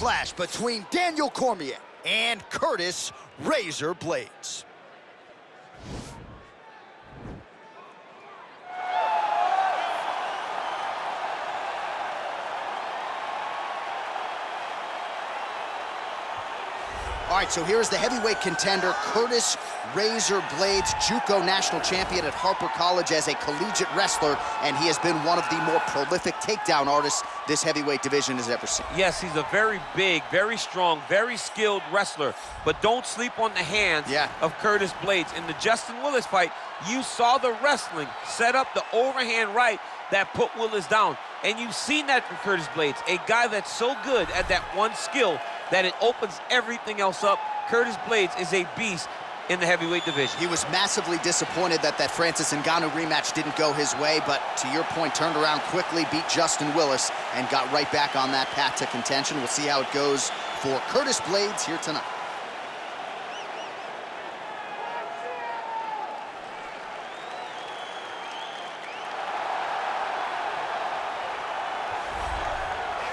clash between Daniel Cormier and Curtis Razor Blaydes. All right, so here's the heavyweight contender, Curtis Razor Blaydes, JUCO national champion at Harper College as a collegiate wrestler, and he has been one of the more prolific takedown artists this heavyweight division has ever seen. Yes, he's a very big, very strong, very skilled wrestler, but don't sleep on the hands of Curtis Blaydes. In the Justin Willis fight, you saw the wrestling set up the overhand right that put Willis down, and you've seen that from Curtis Blaydes, a guy that's so good at that one skill that it opens everything else up. Curtis Blaydes is a beast in the heavyweight division. He was massively disappointed that Francis Ngannou rematch didn't go his way, but to your point, turned around quickly, beat Justin Willis, and got right back on that path to contention. We'll see how it goes for Curtis Blaydes here tonight.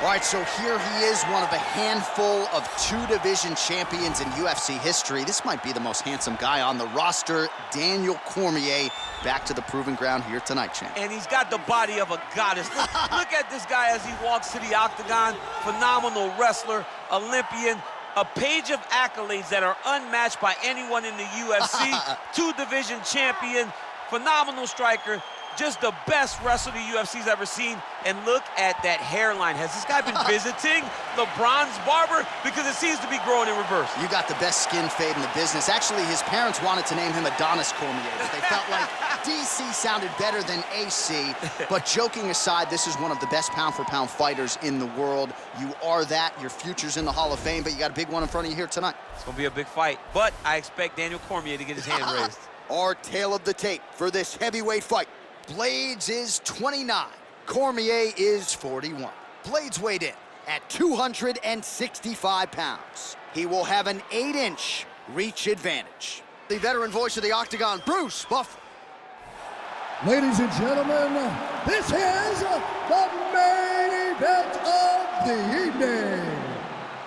All right, so here he is, one of a handful of two-division champions in UFC history. This might be the most handsome guy on the roster, Daniel Cormier, back to the proving ground here tonight, champ. And he's got the body of a goddess. Look at this guy as he walks to the octagon. Phenomenal wrestler, Olympian, a page of accolades that are unmatched by anyone in the UFC. Two-division champion, phenomenal striker. Just the best wrestler the UFC's ever seen. And look at that hairline. Has this guy been visiting LeBron's barber? Because it seems to be growing in reverse. You got the best skin fade in the business. Actually, his parents wanted to name him Adonis Cormier, but they felt like DC sounded better than AC. But joking aside, this is one of the best pound-for-pound fighters in the world. You are that. Your future's in the Hall of Fame, but you got a big one in front of you here tonight. It's going to be a big fight, but I expect Daniel Cormier to get his hand raised. Our tale of the tape for this heavyweight fight. Blaydes is 29, Cormier is 41. Blaydes weighed in at 265 pounds. He will have an 8-inch reach advantage. The veteran voice of the Octagon, Bruce Buffer. Ladies and gentlemen, this is the main event of the evening.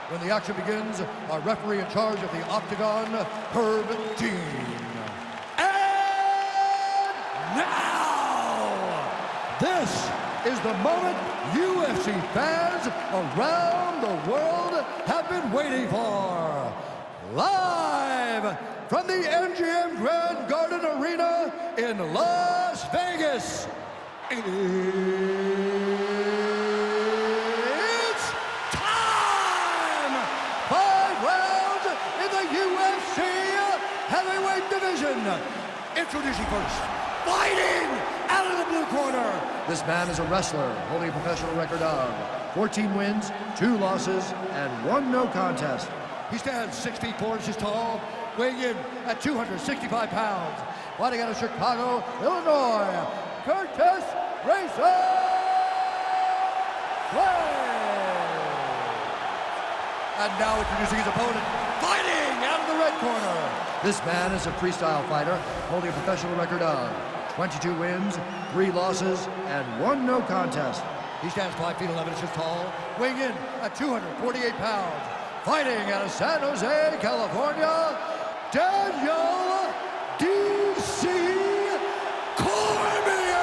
When the action begins, our referee in charge of the Octagon, Herb Dean. And now, this is the moment UFC fans around the world have been waiting for. Live from the MGM Grand Garden Arena in Las Vegas, it's time! 5 rounds in the UFC heavyweight division. Introducing first, fighting out of the blue corner. This man is a wrestler holding a professional record of 14 wins, 2 losses, and 1 no contest. He stands 6 feet 4 inches tall, weighing in at 265 pounds. Fighting out of Chicago, Illinois, Curtis Razor Blaydes. And now introducing his opponent, fighting out of the red corner. This man is a freestyle fighter holding a professional record of 22 wins, 3 losses, and 1 no contest. He stands 5 feet 11 inches tall, weighing in at 248 pounds. Fighting out of San Jose, California, Daniel D.C. Cormier!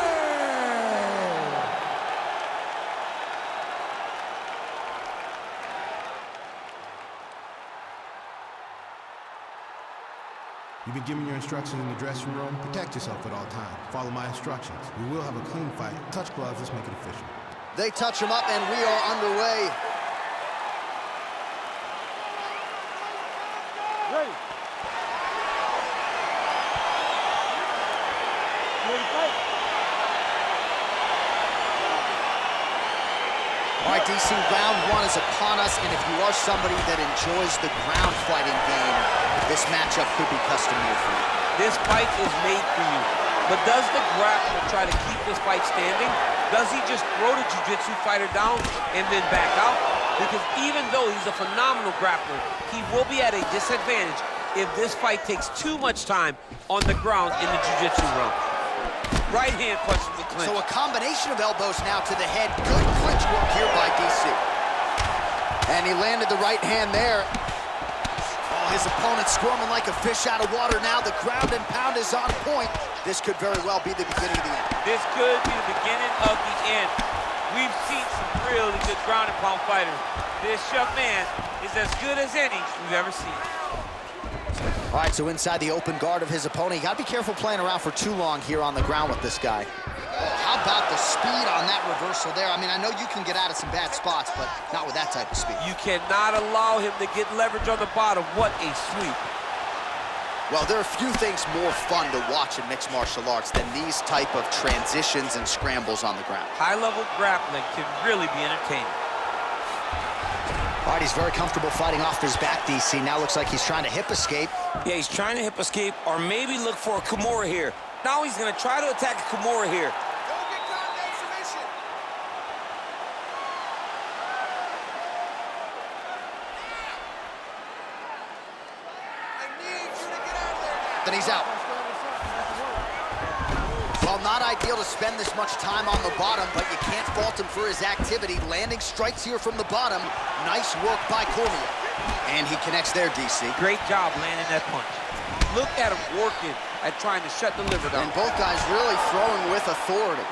You've been given your instructions in the dressing room. Protect yourself at all times. Follow my instructions. We will have a clean fight. Touch gloves, let's make it official. They touch him up and we are underway. Ready. All right, DC, round 1 is upon us, and if you are somebody that enjoys the ground fighting game, this matchup could be custom-made for you. This fight is made for you. But does the grappler try to keep this fight standing? Does he just throw the jiu-jitsu fighter down and then back out? Because even though he's a phenomenal grappler, he will be at a disadvantage if this fight takes too much time on the ground in the jiu-jitsu realm. Right hand punch to the clinch. So a combination of elbows now to the head. Good clinch work here by DC. And he landed the right hand there. Oh, his opponent's squirming like a fish out of water now. The ground and pound is on point. This could very well be the beginning of the end. This could be the beginning of the end. We've seen some really good ground and pound fighters. This young man is as good as any we've ever seen. All right, so inside the open guard of his opponent, you got to be careful playing around for too long here on the ground with this guy. Oh, how about the speed on that reversal there? I mean, I know you can get out of some bad spots, but not with that type of speed. You cannot allow him to get leverage on the bottom. What a sweep. Well, there are few things more fun to watch in mixed martial arts than these type of transitions and scrambles on the ground. High-level grappling can really be entertaining. All right, he's very comfortable fighting off his back, DC. Now looks like he's trying to hip escape. Yeah, he's trying to hip escape or maybe look for a Cormier here. Now he's going to try to attack a Cormier here. Then he's out. Well, not ideal to spend this much time on the bottom, but you can't fault him for his activity. Landing strikes here from the bottom. Nice work by Cormier. And he connects there, DC. Great job landing that punch. Look at him working at trying to shut the liver down. And both guys really throwing with authority.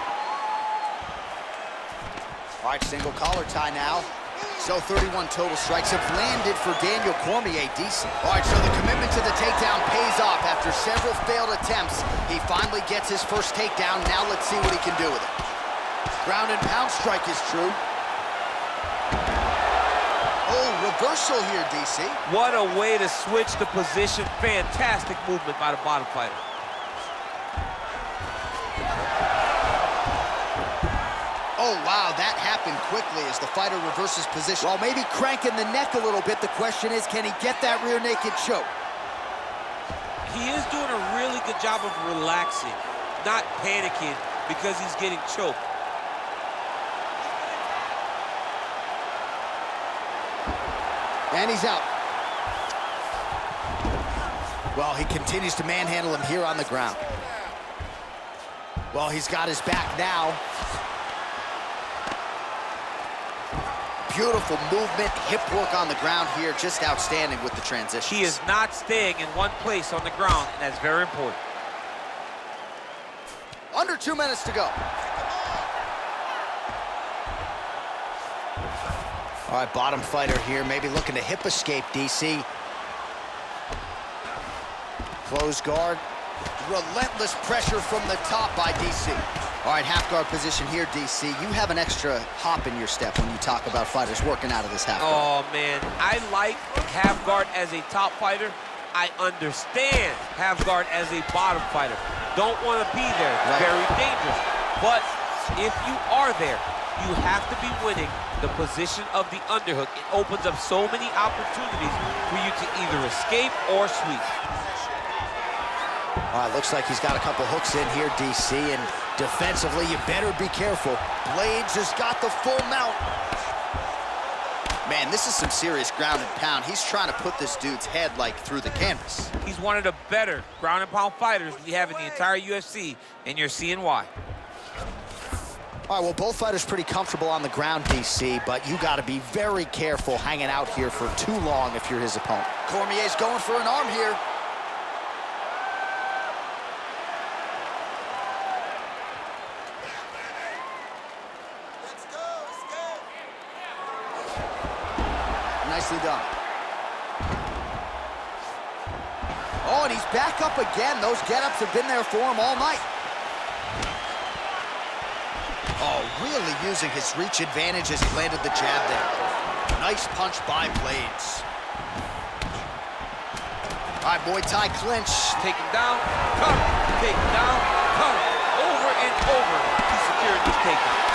All right, single collar tie now. So 31 total strikes have landed for Daniel Cormier, decent. All right, so the commitment to the takedown pays off. After several failed attempts, he finally gets his first takedown. Now let's see what he can do with it. Ground and pound strike is true. Oh, reversal here, DC. What a way to switch the position. Fantastic movement by the bottom fighter. Oh, wow, that happened quickly as the fighter reverses position. Well, maybe cranking the neck a little bit. The question is, can he get that rear naked choke? He is doing a really good job of relaxing, not panicking because he's getting choked. And he's out. Well, he continues to manhandle him here on the ground. Well, he's got his back now. Beautiful movement, hip work on the ground here, just outstanding with the transition. He is not staying in one place on the ground, and that's very important. Under 2 minutes to go. All right, bottom fighter here, maybe looking to hip escape, DC. Close guard. Relentless pressure from the top by DC. All right, half guard position here, DC. You have an extra hop in your step when you talk about fighters working out of this half guard. Oh, man, I like half guard as a top fighter. I understand half guard as a bottom fighter. Don't want to be there. It's very dangerous. But if you are there, you have to be winning the position of the underhook. It opens up so many opportunities for you to either escape or sweep. All right, looks like he's got a couple hooks in here, DC, and defensively, you better be careful. Blaydes has got the full mount. Man, this is some serious ground and pound. He's trying to put this dude's head, like, through the canvas. He's one of the better ground and pound fighters we have in the entire UFC, and you're seeing why. All right, well, both fighters pretty comfortable on the ground, DC, but you got to be very careful hanging out here for too long if you're his opponent. Cormier's going for an arm here. Nicely done. Oh, and he's back up again. Those get-ups have been there for him all night. Oh, really using his reach advantage as he landed the jab there. Nice punch by Blaydes. All right, Muay Thai clinch. Take him down, cover, take him down, cover. Over and over, he secured this takedown.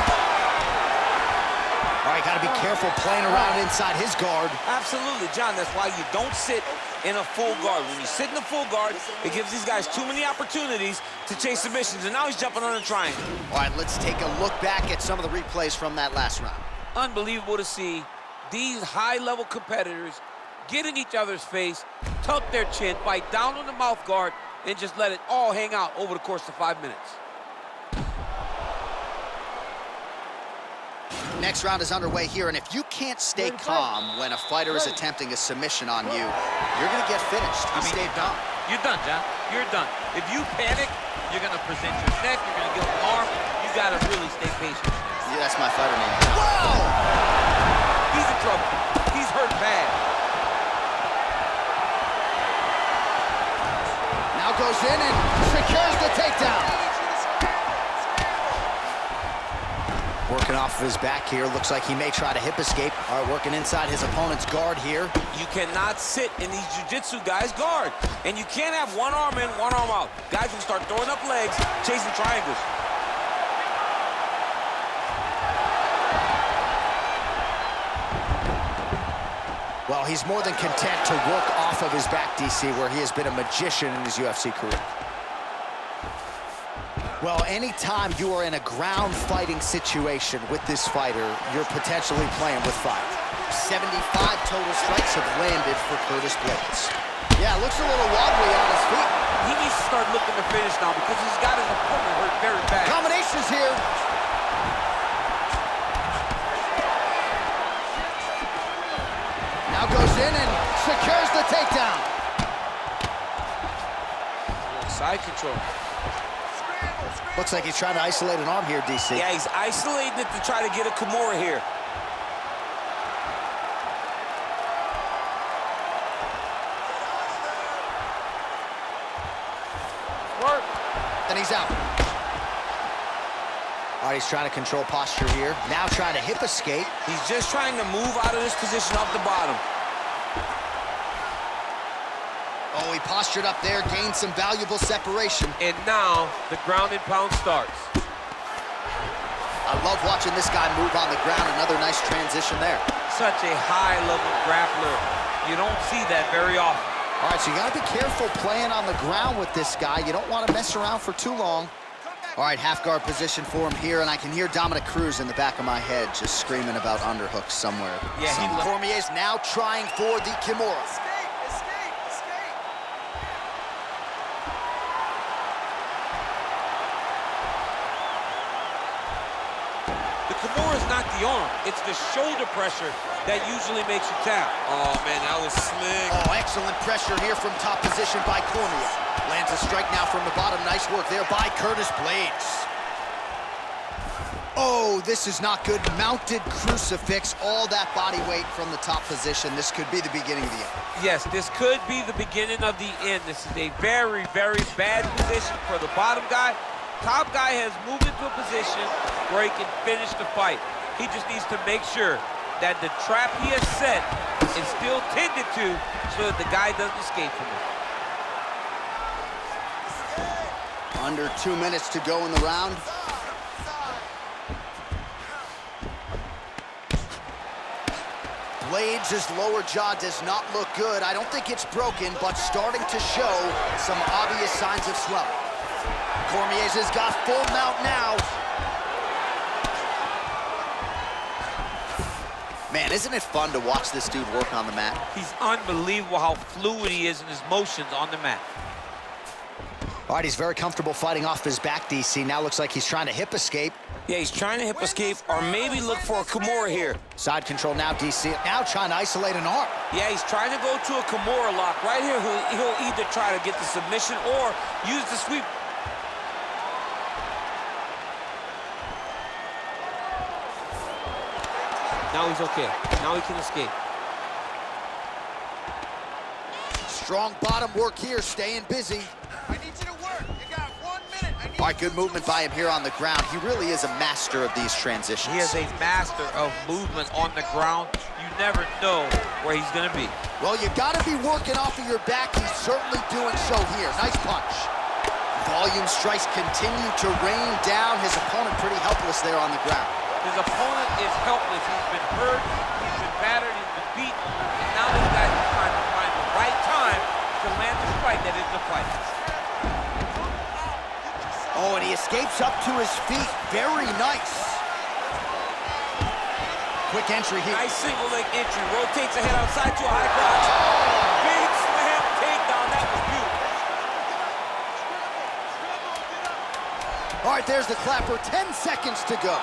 All right, got to be careful playing around inside his guard. Absolutely, John. That's why you don't sit in a full guard. When you sit in a full guard, it gives these guys too many opportunities to chase submissions, and now he's jumping on a triangle. All right, let's take a look back at some of the replays from that last round. Unbelievable to see these high-level competitors get in each other's face, tuck their chin, bite down on the mouth guard, and just let it all hang out over the course of 5 minutes. Next round is underway here, and if you can't stay calm when a fighter is attempting a submission on you, you're going to get finished. He stayed calm. You're done, John. You're done. If you panic, you're going to present your neck, you're going to give an arm. You got to really stay patient. Yeah, that's my fighter name. Whoa! He's in trouble. He's hurt bad. Now goes in and secures the takedown. Working off of his back here. Looks like he may try to hip escape. All right, working inside his opponent's guard here. You cannot sit in these jiu-jitsu guys' guard. And you can't have one arm in, one arm out. Guys will start throwing up legs, chasing triangles. Well, he's more than content to work off of his back, DC, where he has been a magician in his UFC career. Well, anytime you are in a ground fighting situation with this fighter, you're potentially playing with fire. 75 total strikes have landed for Curtis Blaydes. Yeah, looks a little wobbly on his feet. He needs to start looking to finish now because he's got his opponent hurt very bad. Combinations here. Now goes in and secures the takedown. Side control. Looks like he's trying to isolate an arm here, DC. Yeah, he's isolating it to try to get a Cormier here. Work. Then he's out. All right, he's trying to control posture here. Now trying to hip escape. He's just trying to move out of this position off the bottom. Oh, he postured up there, gained some valuable separation. And now the ground and pound starts. I love watching this guy move on the ground. Another nice transition there. Such a high-level grappler. You don't see that very often. All right, so you got to be careful playing on the ground with this guy. You don't want to mess around for too long. All right, half guard position for him here, and I can hear Dominic Cruz in the back of my head just screaming about underhooks somewhere. Yeah, Cormier's now trying for the Kimura. The Kimura is not the arm. It's the shoulder pressure that usually makes you tap. Oh, man, that was slick. Oh, excellent pressure here from top position by Cormier. Lands a strike now from the bottom. Nice work there by Curtis Blaydes. Oh, this is not good. Mounted crucifix, all that body weight from the top position. This could be the beginning of the end. Yes, this could be the beginning of the end. This is a very, very bad position for the bottom guy. Top guy has moved into a position where he can finish the fight. He just needs to make sure that the trap he has set is still tended to so that the guy doesn't escape from it. Under 2 minutes to go in the round. Blaydes' lower jaw does not look good. I don't think it's broken, but starting to show some obvious signs of swelling. Cormier's has got full mount now. Man, isn't it fun to watch this dude work on the mat? He's unbelievable how fluid he is in his motions on the mat. All right, he's very comfortable fighting off his back, DC. Now looks like he's trying to hip escape. Yeah, he's trying to hip escape or maybe look for a Cormier here. Side control now, DC. Now trying to isolate an arm. Yeah, he's trying to go to a Cormier lock. Right here, he'll either try to get the submission or use the sweep. Now he's okay. Now he can escape. Strong bottom work here, staying busy. I need you to work. You got 1 minute. All right, good movement by him here on the ground. He really is a master of these transitions. He is a master of movement on the ground. You never know where he's going to be. Well, you got to be working off of your back. He's certainly doing so here. Nice punch. Volume strikes continue to rain down. His opponent pretty helpless there on the ground. His opponent is helpless. He's been hurt, he's been battered, he's been beaten, and now this guy is trying to find the right time to land the strike that is the fight. Oh, and he escapes up to his feet. Very nice. Quick entry here. Nice single leg entry. Rotates the head outside to a high crotch. Big slam takedown. That was beautiful. All right, there's the clapper. 10 seconds to go.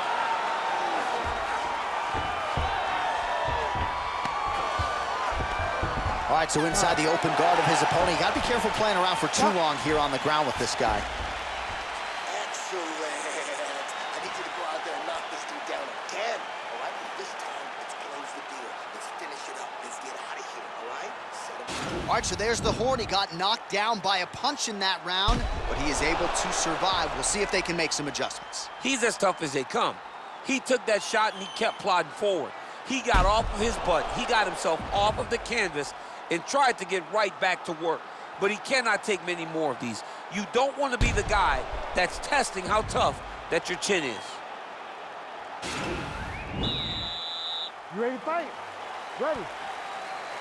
All right, so inside the open guard of his opponent. You got to be careful playing around for too long here on the ground with this guy. Excellent. I need you to go out there and knock this dude down again. All right? This time, let's close the deal. Let's finish it up. Let's get out of here. All right? Set him. All right, so there's the Horn. He got knocked down by a punch in that round, but he is able to survive. We'll see if they can make some adjustments. He's as tough as they come. He took that shot and he kept plodding forward. He got off of his butt. He got himself off of the canvas and tried to get right back to work. But he cannot take many more of these. You don't want to be the guy that's testing how tough that your chin is. You ready to fight? Ready.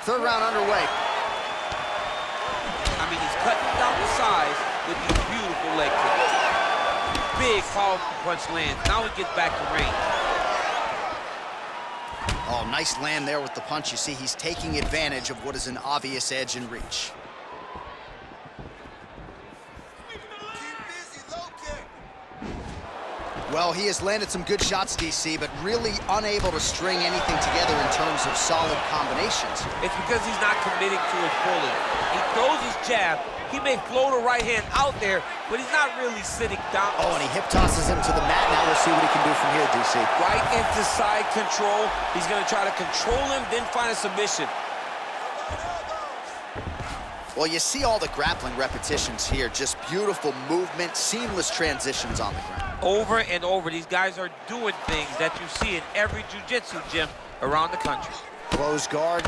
Third round underway. I mean, he's cutting down the size with these beautiful leg kicks. Big, powerful punch lands. Now he gets back to range. Oh, nice land there with the punch. You see, he's taking advantage of what is an obvious edge in reach. Keep busy, low kick. Well, he has landed some good shots, DC, but really unable to string anything together in terms of solid combinations. It's because he's not committing to it fully. He throws his jab. He may float a right hand out there, but he's not really sitting down. Oh, and he hip tosses him to the mat. Now we'll see what he can do from here, DC. Right into side control. He's going to try to control him, then find a submission. Well, you see all the grappling repetitions here. Just beautiful movement, seamless transitions on the ground. Over and over, these guys are doing things that you see in every jiu-jitsu gym around the country. Close guard.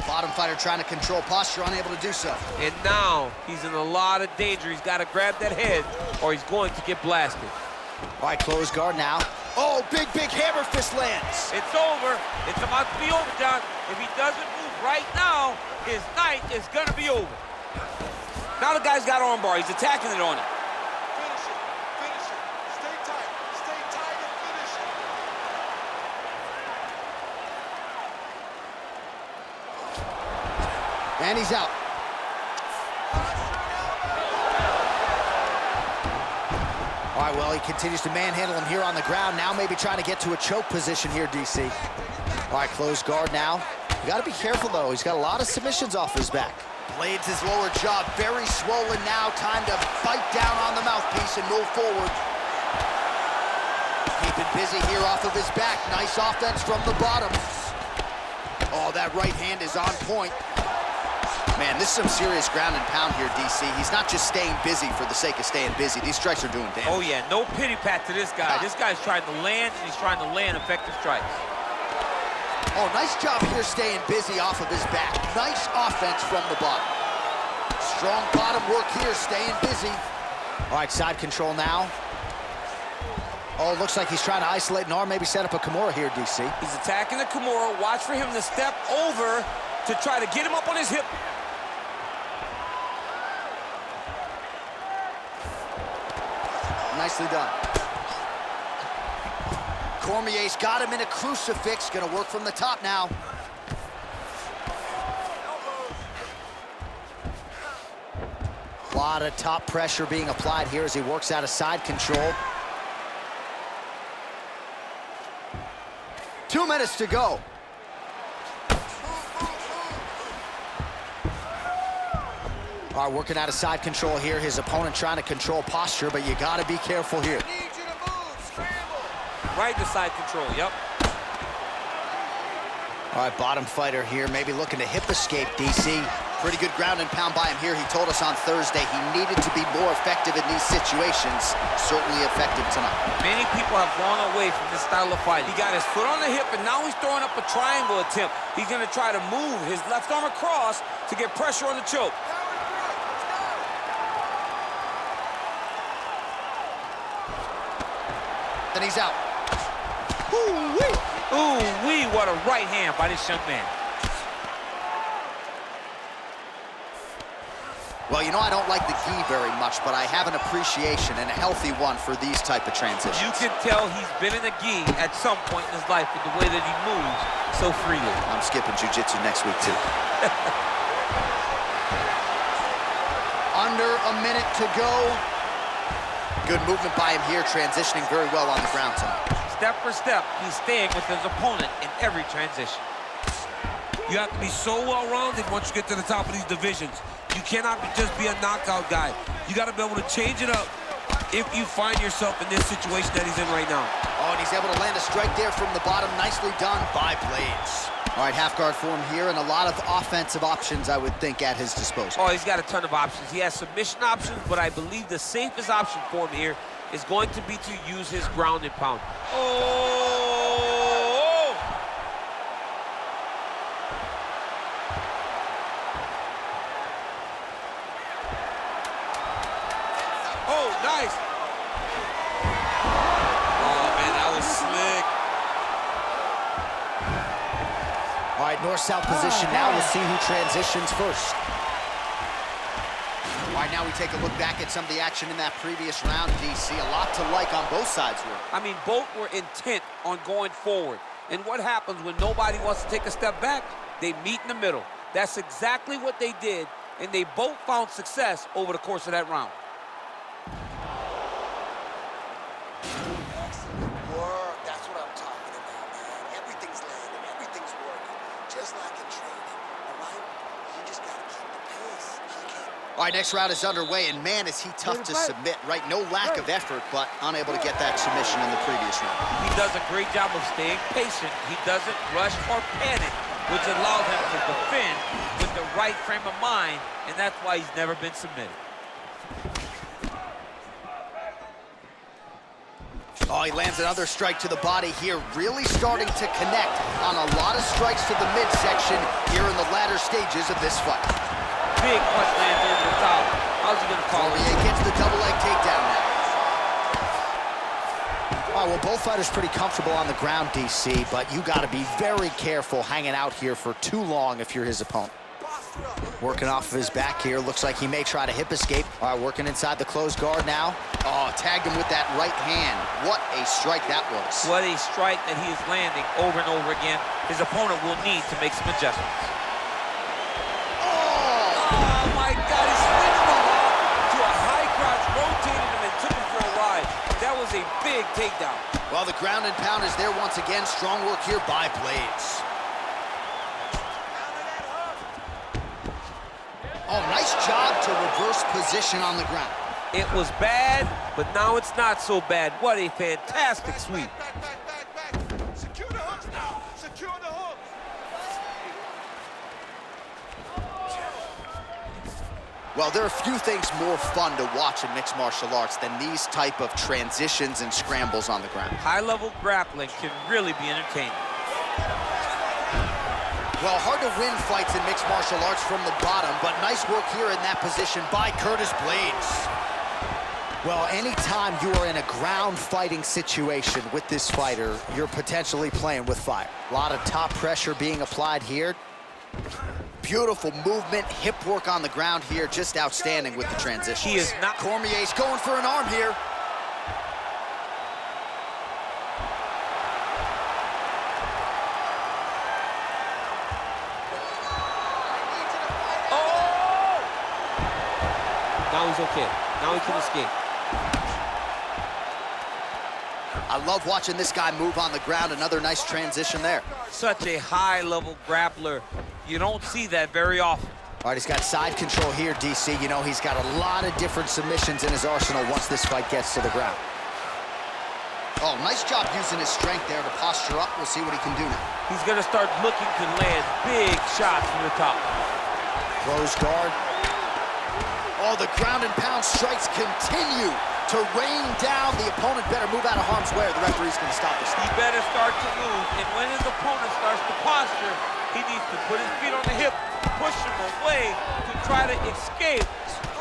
Bottom fighter trying to control posture, unable to do so. And now he's in a lot of danger. He's got to grab that head or he's going to get blasted. All right, close guard now. Oh, big hammer fist lands. It's over. It's about to be over, John. If he doesn't move right now, his night is going to be over. Now the guy's got armbar. He's attacking it on him. Finish it. Finish it. Stay tight. Stay tight and finish it. And he's out. All right, well, he continues to manhandle him here on the ground. Now maybe trying to get to a choke position here, DC. All right, close guard now. You got to be careful, though. He's got a lot of submissions off his back. Blaydes' his lower jaw very swollen now. Time to bite down on the mouthpiece and move forward. Keeping busy here off of his back. Nice offense from the bottom. Oh, that right hand is on point. Man, this is some serious ground and pound here, DC. He's not just staying busy for the sake of staying busy. These strikes are doing damage. Oh, yeah, no pity pat to this guy. This guy's trying to land, and he's trying to land effective strikes. Oh, nice job here staying busy off of his back. Nice offense from the bottom. Strong bottom work here, staying busy. All right, side control now. Oh, looks like he's trying to isolate an arm, maybe set up a Kimura here, DC. He's attacking the Cormier. Watch for him to step over to try to get him up on his hip. Nicely done. Cormier's got him in a crucifix. Gonna work from the top now. A lot of top pressure being applied here as he works out of side control. 2 minutes to go. All right, working out of side control here. His opponent trying to control posture, but you got to be careful here. Need you to move. Scramble. Right to side control, yep. All right, bottom fighter here, maybe looking to hip escape, DC. Pretty good ground and pound by him here. He told us on Thursday he needed to be more effective in these situations. Certainly effective tonight. Many people have gone away from this style of fight. He got his foot on the hip, and now he's throwing up a triangle attempt. He's going to try to move his left arm across to get pressure on the choke. Then he's out. Ooh-wee! Ooh-wee, what a right hand by this young man. Well, you know, I don't like the gi very much, but I have an appreciation and a healthy one for these type of transitions. You can tell he's been in a gi at some point in his life with the way that he moves so freely. I'm skipping jiu-jitsu next week, too. Under a minute to go. Good movement by him here, transitioning very well on the ground tonight. Step for step, he's staying with his opponent in every transition. You have to be so well-rounded once you get to the top of these divisions. You cannot just be a knockout guy. You got to be able to change it up if you find yourself in this situation that he's in right now. Oh, and he's able to land a strike there from the bottom. Nicely done by Blaydes. All right, half guard for him here, and a lot of offensive options, I would think, at his disposal. Oh, he's got a ton of options. He has submission options, but I believe the safest option for him here is going to be to use his ground and pound. Oh! Oh, nice. Oh, man, that was slick. All right, north-south position now. We'll see who transitions first. All right, now we take a look back at some of the action in that previous round, DC. A lot to like on both sides here. I mean, both were intent on going forward. And what happens when nobody wants to take a step back? They meet in the middle. That's exactly what they did, and they both found success over the course of that round. Excellent work. That's what I'm talking about, man. Everything's landing. Everything's working. Just like in training, all right? You just got to keep the pace. All right, next round is underway, and man, is he tough to submit, right? No lack of effort, but unable to get that submission in the previous round. He does a great job of staying patient. He doesn't rush or panic, which allows him to defend with the right frame of mind, and that's why he's never been submitted. Oh, he lands another strike to the body here, really starting to connect on a lot of strikes to the midsection here in the latter stages of this fight. Big punch lands over the top. How's he gonna call it? Cormier gets the double leg takedown now. All right, well, both fighters pretty comfortable on the ground, DC, but you got to be very careful hanging out here for too long if you're his opponent. Working off of his back here. Looks like he may try to hip escape. All right, working inside the closed guard now. Oh, tagged him with that right hand. What a strike that was. What a strike that he is landing over and over again. His opponent will need to make some adjustments. Oh, my God, he switched him off to a high crotch, rotated him and took him for a ride. That was a big takedown. Well, the ground and pound is there once again. Strong work here by Blaydes. Oh, nice job to reverse position on the ground. It was bad, but now it's not so bad. What a fantastic sweep. Back. Secure the hooks now. Secure the hooks. Well, there are few things more fun to watch in mixed martial arts than these type of transitions and scrambles on the ground. High-level grappling can really be entertaining. Well, hard to win fights in mixed martial arts from the bottom, but nice work here in that position by Curtis Blaydes. Well, anytime you are in a ground fighting situation with this fighter, you're potentially playing with fire. A lot of top pressure being applied here. Beautiful movement, hip work on the ground here, just outstanding with the transition. He is not... Cormier's going for an arm here. Now he's okay. Now he can escape. I love watching this guy move on the ground. Another nice transition there. Such a high-level grappler. You don't see that very often. All right, he's got side control here, DC. You know, he's got a lot of different submissions in his arsenal once this fight gets to the ground. Oh, nice job using his strength there to posture up. We'll see what he can do now. He's going to start looking to land big shots from the top. Closed guard. Oh, the ground and pound strikes continue to rain down. The opponent better move out of harm's way or the referee's going to stop this. He better start to move, and when his opponent starts to posture, he needs to put his feet on the hip, push him away to try to escape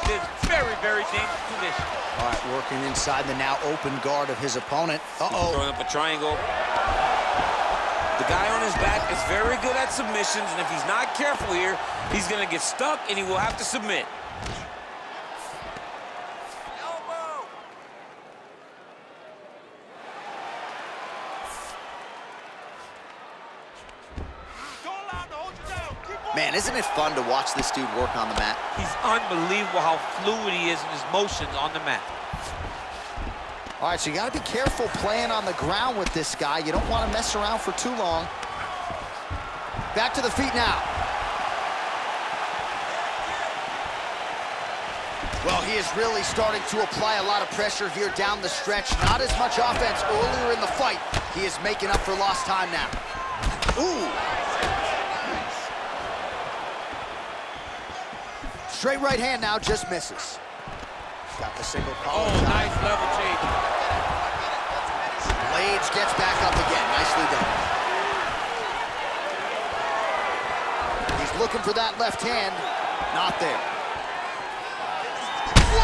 this very, very dangerous position. All right, working inside the now open guard of his opponent. Uh-oh. Throwing up a triangle. The guy on his back is very good at submissions, and if he's not careful here, he's going to get stuck, and he will have to submit. Man, isn't it fun to watch this dude work on the mat? He's unbelievable how fluid he is in his motions on the mat. All right, so you got to be careful playing on the ground with this guy. You don't want to mess around for too long. Back to the feet now. Well, he is really starting to apply a lot of pressure here down the stretch. Not as much offense earlier in the fight. He is making up for lost time now. Ooh. Straight right hand now, just misses. Got the single collar. Oh, nice level change. Blaydes gets back up again. Nicely done. He's looking for that left hand. Not there. Whoa!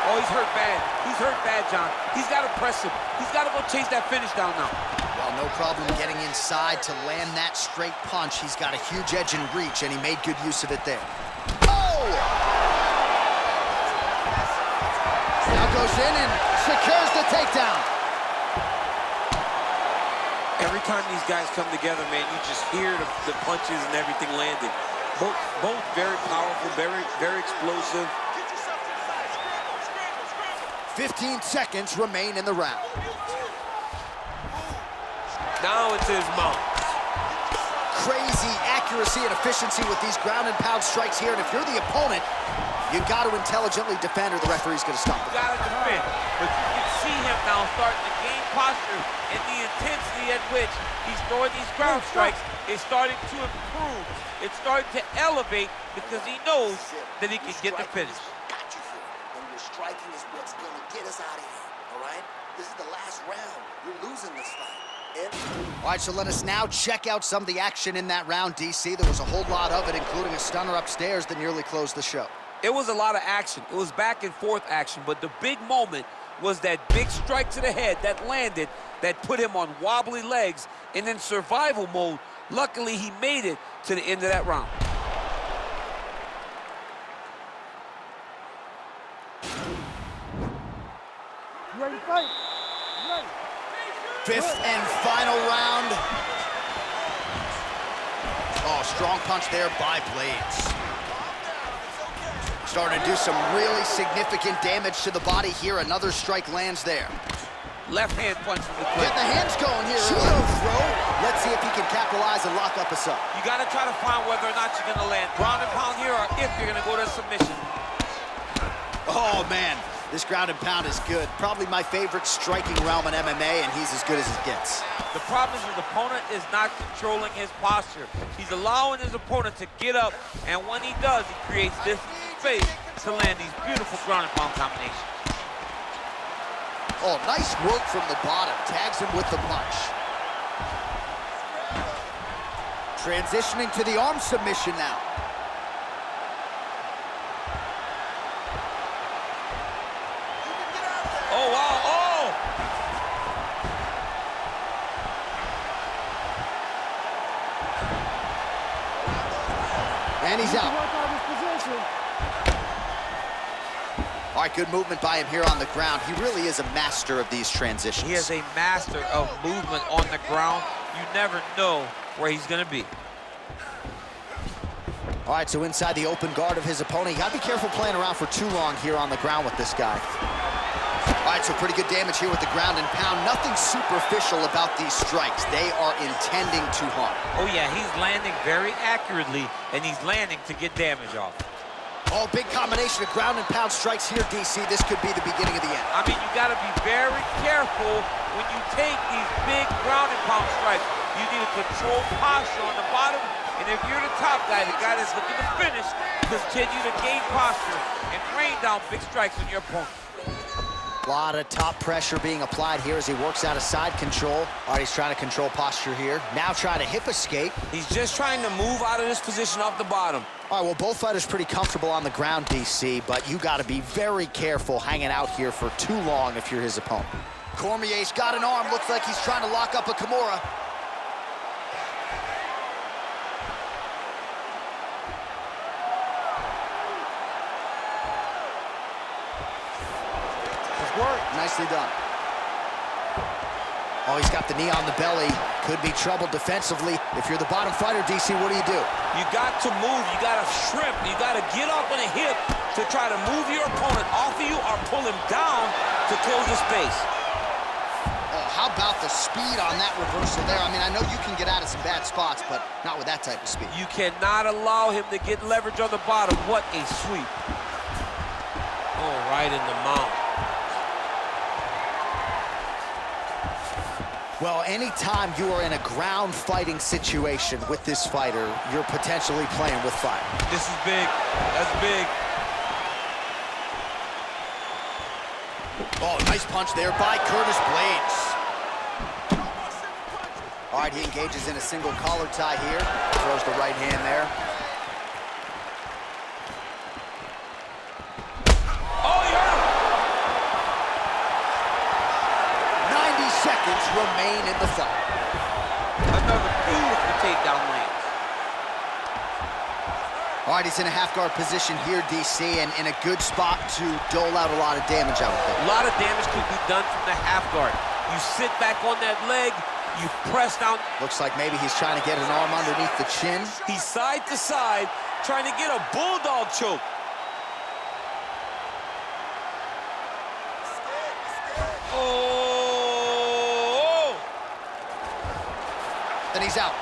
Oh, he's hurt bad. He's hurt bad, John. He's got to press him. He's got to go chase that finish down now. Well, no problem getting inside to land that straight punch. He's got a huge edge and reach, and he made good use of it there. Oh! Now goes in and secures the takedown. Every time these guys come together, man, you just hear the punches and everything landing. Both very powerful, very explosive. 15 seconds remain in the round. Now it's his mouth. Crazy accuracy and efficiency with these ground and pound strikes here. And if you're the opponent, you've got to intelligently defend or the referee's going to stop it. You got to defend. But you can see him now starting to gain posture, and the intensity at which he's throwing these ground strikes is starting to improve. It's starting to elevate because he knows that he can get the finish. Got you here. And your striking is what's going to get us out of here, all right? This is the last round. You're losing this fight. All right, so let us now check out some of the action in that round, DC. There was a whole lot of it, including a stunner upstairs that nearly closed the show. It was a lot of action. It was back and forth action, but the big moment was that big strike to the head that landed, that put him on wobbly legs, and in survival mode, luckily he made it to the end of that round. Ready to fight? Ready. Fifth and final round. Oh, strong punch there by Blaydes. Starting to do some really significant damage to the body here. Another strike lands there. Left hand punch from the clip. Getting the hands going here. Pseudo throw. Let's see if he can capitalize and lock up us up. You got to try to find whether or not you're going to land ground and pound here or if you're going to go to submission. Oh, man. This ground and pound is good. Probably my favorite striking realm in MMA, and he's as good as it gets. The problem is his opponent is not controlling his posture. He's allowing his opponent to get up, and when he does, he creates this space to land these beautiful ground and pound combinations. Oh, nice work from the bottom. Tags him with the punch. Transitioning to the arm submission now. Oh, wow, oh! And he's out. All right, good movement by him here on the ground. He really is a master of these transitions. He is a master of movement on the ground. You never know where he's going to be. All right, so inside the open guard of his opponent. You got to be careful playing around for too long here on the ground with this guy. All right, so pretty good damage here with the ground and pound. Nothing superficial about these strikes. They are intending to harm. Oh, yeah, he's landing very accurately, and he's landing to get damage off. Oh, big combination of ground and pound strikes here, DC. This could be the beginning of the end. I mean, you got to be very careful when you take these big ground and pound strikes. You need to control posture on the bottom, and if you're the top guy, the guy that's looking to finish, continue to gain posture and rain down big strikes on your opponent. A lot of top pressure being applied here as he works out of side control. All right, he's trying to control posture here. Now trying to hip escape. He's just trying to move out of this position off the bottom. All right, well, both fighters pretty comfortable on the ground, DC, but you got to be very careful hanging out here for too long if you're his opponent. Cormier's got an arm. Looks like he's trying to lock up a Kimura. Nicely done. Oh, he's got the knee on the belly. Could be trouble defensively. If you're the bottom fighter, DC, what do? You got to move. You got to shrimp. You got to get up on a hip to try to move your opponent off of you or pull him down to close the space. Oh, how about the speed on that reversal there? I mean, I know you can get out of some bad spots, but not with that type of speed. You cannot allow him to get leverage on the bottom. What a sweep. Oh, right in the mount. Well, anytime you are in a ground fighting situation with this fighter, you're potentially playing with fire. This is big. That's big. Oh, nice punch there by Curtis Blaydes. All right, he engages in a single collar tie here. Throws the right hand there. Oh, yeah! 90 seconds remain in the fight. Another beautiful takedown lands. All right, he's in a half-guard position here, DC, and in a good spot to dole out a lot of damage, I would think. A lot of damage can be done from the half guard. You sit back on that leg, you press down. Looks like maybe he's trying to get an arm underneath the chin. He's side to side, trying to get a bulldog choke. Oh! Then he's out.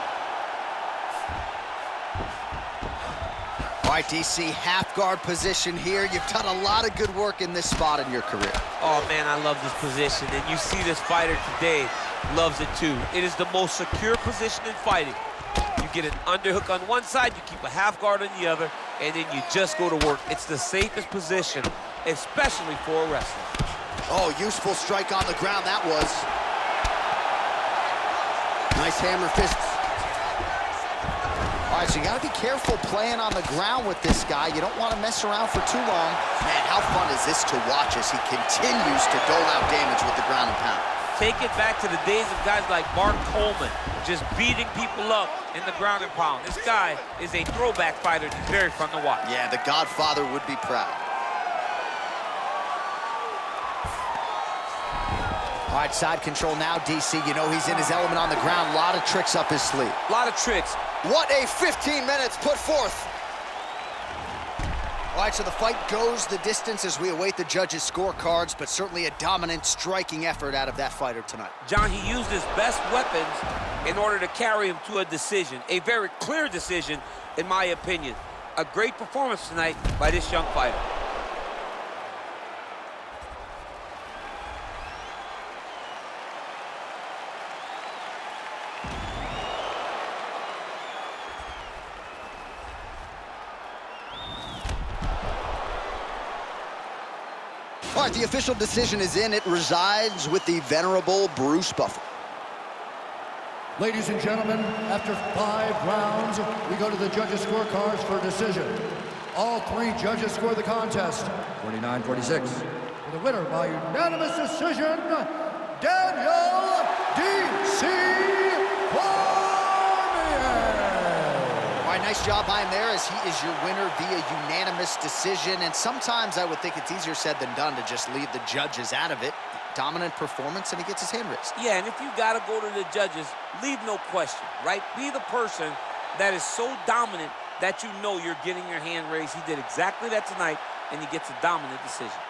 All right, DC, half-guard position here. You've done a lot of good work in this spot in your career. Oh, man, I love this position. And you see this fighter today loves it, too. It is the most secure position in fighting. You get an underhook on one side, you keep a half-guard on the other, and then you just go to work. It's the safest position, especially for a wrestler. Oh, useful strike on the ground, that was. Nice hammer fist. All right, so you gotta be careful playing on the ground with this guy. You don't want to mess around for too long. Man, how fun is this to watch as he continues to dole out damage with the ground and pound. Take it back to the days of guys like Mark Coleman, just beating people up in the ground and pound. This guy is a throwback fighter. He's very fun to watch. Yeah, the Godfather would be proud. All right, side control now, DC. You know he's in his element on the ground. A lot of tricks up his sleeve. A lot of tricks. What a 15 minutes put forth. All right, so the fight goes the distance as we await the judges' scorecards, but certainly a dominant striking effort out of that fighter tonight. John, he used his best weapons in order to carry him to a decision. A very clear decision, in my opinion. A great performance tonight by this young fighter. All right, the official decision is in. It resides with the venerable Bruce Buffer. Ladies and gentlemen, after 5 rounds, we go to the judges' scorecards for decision. All 3 judges score the contest, 49-46. For the winner by unanimous decision, Daniel D.C. Cormier. All right, nice job by him there as he is your winner via unanimous decision. And sometimes I would think it's easier said than done to just leave the judges out of it. Dominant performance, and he gets his hand raised. Yeah, and if you got to go to the judges, leave no question, right? Be the person that is so dominant that you know you're getting your hand raised. He did exactly that tonight, and he gets a dominant decision.